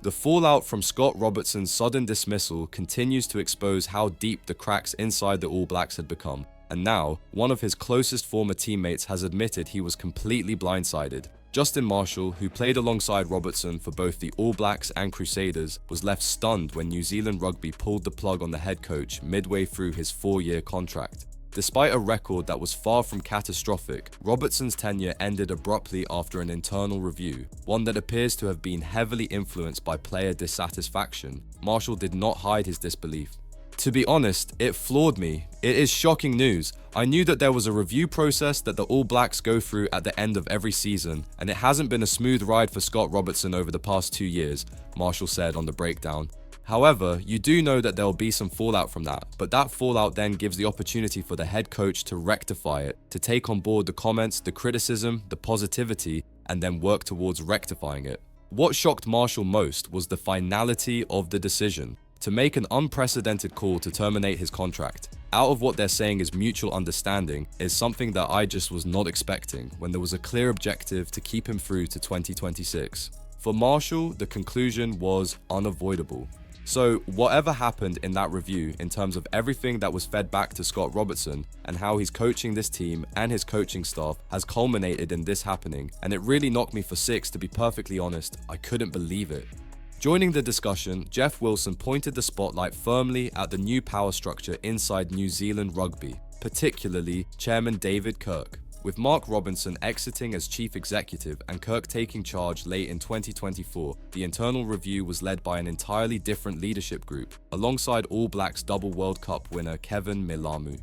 The fallout from Scott Robertson's sudden dismissal continues to expose how deep the cracks inside the All Blacks had become, and now, one of his closest former teammates has admitted he was completely blindsided. Justin Marshall, who played alongside Robertson for both the All Blacks and Crusaders, was left stunned when New Zealand Rugby pulled the plug on the head coach midway through his 4-year contract. Despite a record that was far from catastrophic, Robertson's tenure ended abruptly after an internal review, one that appears to have been heavily influenced by player dissatisfaction. Marshall did not hide his disbelief. To be honest, it floored me. It is shocking news. I knew that there was a review process that the All Blacks go through at the end of every season, and it hasn't been a smooth ride for Scott Robertson over the past 2 years, Marshall said on the breakdown. However, you do know that there will be some fallout from that, but that fallout then gives the opportunity for the head coach to rectify it, to take on board the comments, the criticism, the positivity, and then work towards rectifying it. What shocked Marshall most was the finality of the decision, to make an unprecedented call to terminate his contract. Out of what they're saying is mutual understanding is something that I just was not expecting when there was a clear objective to keep him through to 2026. For Marshall, the conclusion was unavoidable. So whatever happened in that review in terms of everything that was fed back to Scott Robertson and how he's coaching this team and his coaching staff has culminated in this happening, and it really knocked me for six, to be perfectly honest. I couldn't believe it. Joining the discussion, Jeff Wilson pointed the spotlight firmly at the new power structure inside New Zealand Rugby, particularly Chairman David Kirk. With Mark Robinson exiting as chief executive and Kirk taking charge late in 2024, the internal review was led by an entirely different leadership group, alongside All Blacks double World Cup winner Kevin Milamu.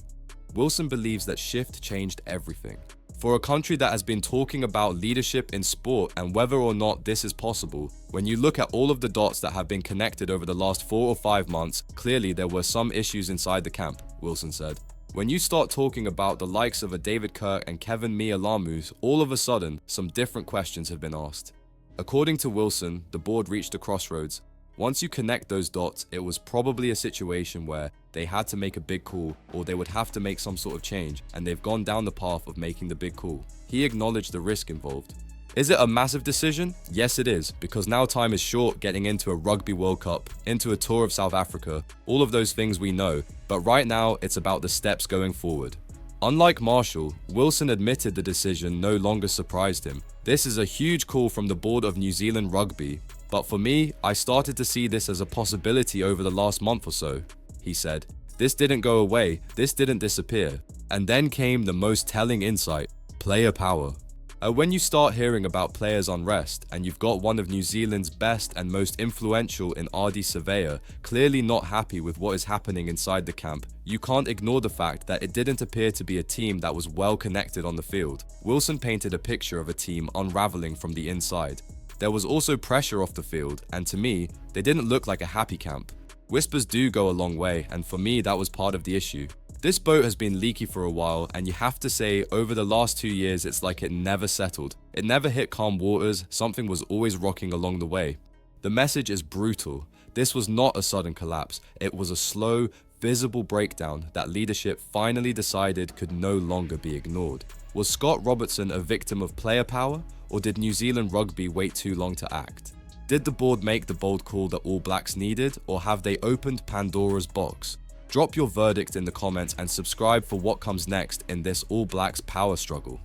Wilson believes that shift changed everything. For a country that has been talking about leadership in sport and whether or not this is possible, when you look at all of the dots that have been connected over the last 4 or 5 months, clearly there were some issues inside the camp, Wilson said. When you start talking about the likes of a David Kirk and Kevin Mialamu, all of a sudden, some different questions have been asked. According to Wilson, the board reached a crossroads. Once you connect those dots, it was probably a situation where they had to make a big call or they would have to make some sort of change, and they've gone down the path of making the big call. He acknowledged the risk involved. Is it a massive decision? Yes, it is, because now time is short getting into a Rugby World Cup, into a tour of South Africa, all of those things we know, but right now it's about the steps going forward. Unlike Marshall, Wilson admitted the decision no longer surprised him. This is a huge call from the board of New Zealand Rugby, but for me, I started to see this as a possibility over the last month or so, he said. This didn't go away, this didn't disappear. And then came the most telling insight: player power. When you start hearing about players' unrest, and you've got one of New Zealand's best and most influential in Ardie Savea clearly not happy with what is happening inside the camp, you can't ignore the fact that it didn't appear to be a team that was well connected on the field. Wilson painted a picture of a team unraveling from the inside. There was also pressure off the field, and to me, they didn't look like a happy camp. Whispers do go a long way, and for me that was part of the issue. This boat has been leaky for a while, and you have to say over the last 2 years it's like it never settled. It never hit calm waters, something was always rocking along the way. The message is brutal. This was not a sudden collapse, it was a slow, visible breakdown that leadership finally decided could no longer be ignored. Was Scott Robertson a victim of player power, or did New Zealand Rugby wait too long to act? Did the board make the bold call that All Blacks needed, or have they opened Pandora's box? Drop your verdict in the comments and subscribe for what comes next in this All Blacks power struggle.